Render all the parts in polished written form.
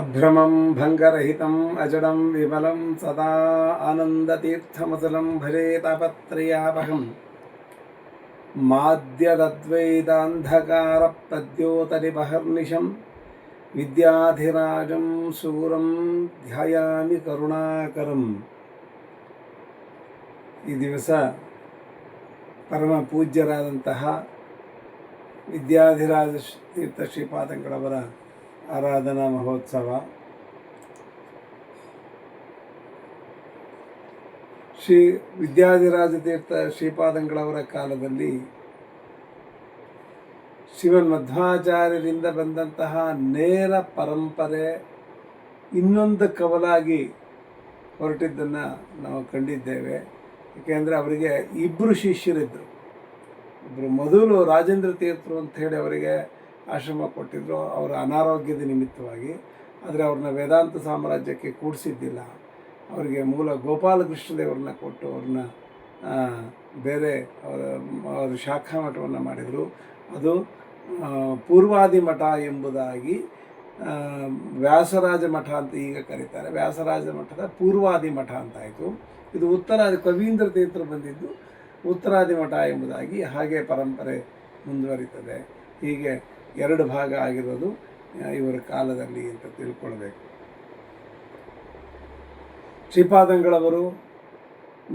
अभ्रमं भङ्गरहितम् अजडं विमलं सदा आनन्दतीर्थमतुलं भजे तापत्रयापहं माद्यदद्वैतान्धकारप्रद्योतनिबहर्निशं विद्याधिराजं सूरं ध्यायामि करुणाकरम्. ಈ ದಿವಸ ಪರಮ ಪೂಜ್ಯರಾದಂತಹ ವಿದ್ಯಾಧಿರಾಜ ತೀರ್ಥ ಶ್ರೀಪಾದಂಗಳವರ ಆರಾಧನಾ ಮಹೋತ್ಸವ. ಶ್ರೀ ವಿದ್ಯಾಧಿರಾಜ ತೀರ್ಥ ಶ್ರೀಪಾದಂಗಳವರ ಕಾಲದಲ್ಲಿ ಶ್ರೀಮನ್ಮಧ್ವಾಚಾರ್ಯರಿಂದ ಬಂದಂತಹ ನೇರ ಪರಂಪರೆ ಇನ್ನೊಂದು ಕವಲಾಗಿ ಹೊರಟಿದ್ದನ್ನು ನಾವು ಕಂಡಿದ್ದೇವೆ. ಏಕೆಂದರೆ ಅವರಿಗೆ ಇಬ್ಬರು ಶಿಷ್ಯರಿದ್ದರು. ಇಬ್ಬರು ಮೊದಲು ರಾಜೇಂದ್ರ ತೀರ್ಥರು ಅಂಥೇಳಿ ಅವರಿಗೆ ಆಶ್ರಮ ಕೊಟ್ಟಿದ್ದರು, ಅವರ ಅನಾರೋಗ್ಯದ ನಿಮಿತ್ತವಾಗಿ. ಆದರೆ ಅವ್ರನ್ನ ವೇದಾಂತ ಸಾಮ್ರಾಜ್ಯಕ್ಕೆ ಕೂಡಿಸಿದ್ದಿಲ್ಲ. ಅವರಿಗೆ ಮೂಲ ಗೋಪಾಲಕೃಷ್ಣದೇವ್ರನ್ನ ಕೊಟ್ಟು ಅವ್ರನ್ನ ಬೇರೆ ಅವರ ಶಾಖಾ ಮಠವನ್ನು ಮಾಡಿದರು. ಅದು ಪೂರ್ವಾದಿ ಮಠ ಎಂಬುದಾಗಿ ವ್ಯಾಸರಾಜ ಮಠ ಅಂತ ಈಗ ಕರೀತಾರೆ. ವ್ಯಾಸರಾಜ ಮಠದ ಪೂರ್ವಾದಿ ಮಠ ಅಂತಾಯಿತು. ಇದು ಉತ್ತರಾದಿ ಕವೀಂದ್ರ ತೀರ್ಥರು ಬಂದಿದ್ದು ಉತ್ತರಾದಿ ಮಠ ಎಂಬುದಾಗಿ ಹಾಗೆ ಪರಂಪರೆ ಮುಂದುವರಿತದೆ. ಹೀಗೆ ಎರಡು ಭಾಗ ಆಗಿರೋದು ಇವರ ಕಾಲದಲ್ಲಿ ಅಂತ ತಿಳ್ಕೊಳ್ಬೇಕು. ಶ್ರೀಪಾದಂಗಳವರು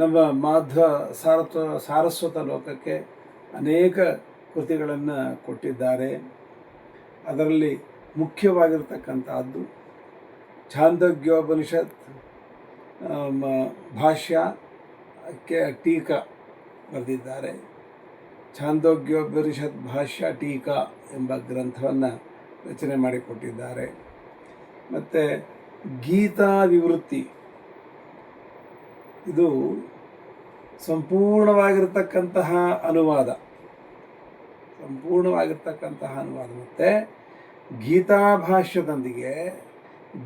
ನಮ್ಮ ಸಾರಸ್ವತ ಲೋಕಕ್ಕೆ ಅನೇಕ ಕೃತಿಗಳನ್ನು ಕೊಟ್ಟಿದ್ದಾರೆ. ಅದರಲ್ಲಿ ಮುಖ್ಯವಾಗಿರ್ತಕ್ಕಂಥದ್ದು ಛಾಂದೋಗ್ಯೋಪನಿಷತ್ ಭಾಷ್ಯಕ್ಕೆ ಟೀಕಾ ಬರೆದಿದ್ದಾರೆ. ಛಾಂದೋಗ್ಯೋಪನಿಷತ್ ಭಾಷ್ಯ ಟೀಕಾ ಎಂಬ ಗ್ರಂಥವನ್ನು ರಚನೆ ಮಾಡಿಕೊಟ್ಟಿದ್ದಾರೆ. ಮತ್ತು ಗೀತಾ ವಿವೃತ್ತಿ, ಇದು ಸಂಪೂರ್ಣವಾಗಿರ್ತಕ್ಕಂತಹ ಅನುವಾದ. ಮತ್ತು ಗೀತಾ ಭಾಷ್ಯದೊಂದಿಗೆ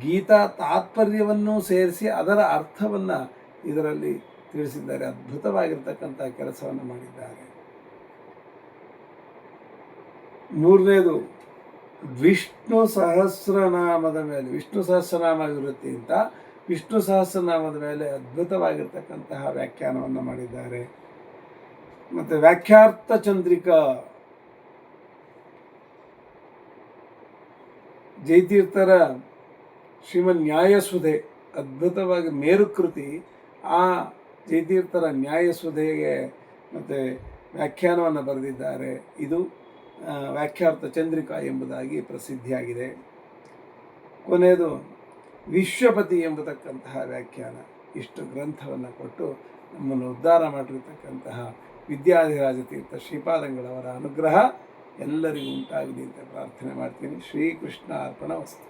ಗೀತಾ ತಾತ್ಪರ್ಯವನ್ನು ಸೇರಿಸಿ ಅದರ ಅರ್ಥವನ್ನು ಇದರಲ್ಲಿ ತಿಳಿಸಿದ್ದಾರೆ. ಅದ್ಭುತವಾಗಿರ್ತಕ್ಕಂಥ ಕೆಲಸವನ್ನು ಮಾಡಿದ್ದಾರೆ. ಮೂರನೇದು ವಿಷ್ಣು ಸಹಸ್ರನಾಮದ ಮೇಲೆ, ವಿಷ್ಣು ಸಹಸ್ರನಾಮ ವಿವೃತ್ತಿ ಅಂತ ವಿಷ್ಣು ಸಹಸ್ರನಾಮದ ಮೇಲೆ ಅದ್ಭುತವಾಗಿರ್ತಕ್ಕಂತಹ ವ್ಯಾಖ್ಯಾನವನ್ನು ಮಾಡಿದ್ದಾರೆ. ಮತ್ತು ವ್ಯಾಖ್ಯಾರ್ಥ ಚಂದ್ರಿಕಾ, ಜಯತೀರ್ಥರ ಶ್ರೀಮನ್ ನ್ಯಾಯಸುಧೆ, ಅದ್ಭುತವಾಗಿ ಮೇರುಕೃತಿ. ಆ ಜಯತೀರ್ಥರ ನ್ಯಾಯಸುಧೆಗೆ ಮತ್ತು ವ್ಯಾಖ್ಯಾನವನ್ನು ಬರೆದಿದ್ದಾರೆ. ಇದು ವ್ಯಾಖ್ಯಾರ್ಥ ಚಂದ್ರಿಕಾ ಎಂಬುದಾಗಿ ಪ್ರಸಿದ್ಧಿಯಾಗಿದೆ. ಕೊನೆಯದು ವಿಶ್ವಪತಿ ಎಂಬತಕ್ಕಂತಹ ವ್ಯಾಖ್ಯಾನ. ಇಷ್ಟು ಗ್ರಂಥವನ್ನು ಕೊಟ್ಟು ನಮ್ಮನ್ನು ಉದ್ಧಾರ ಮಾಡಿರ್ತಕ್ಕಂತಹ ವಿದ್ಯಾಧಿರಾಜ ತೀರ್ಥ ಶ್ರೀಪಾದಂಗಳವರ ಅನುಗ್ರಹ ಎಲ್ಲರಿಗೂ ಉಂಟಾಗಲಿ ಅಂತ ಪ್ರಾರ್ಥನೆ ಮಾಡ್ತೀನಿ. ಶ್ರೀಕೃಷ್ಣ ಅರ್ಪಣಮಸ್ತು.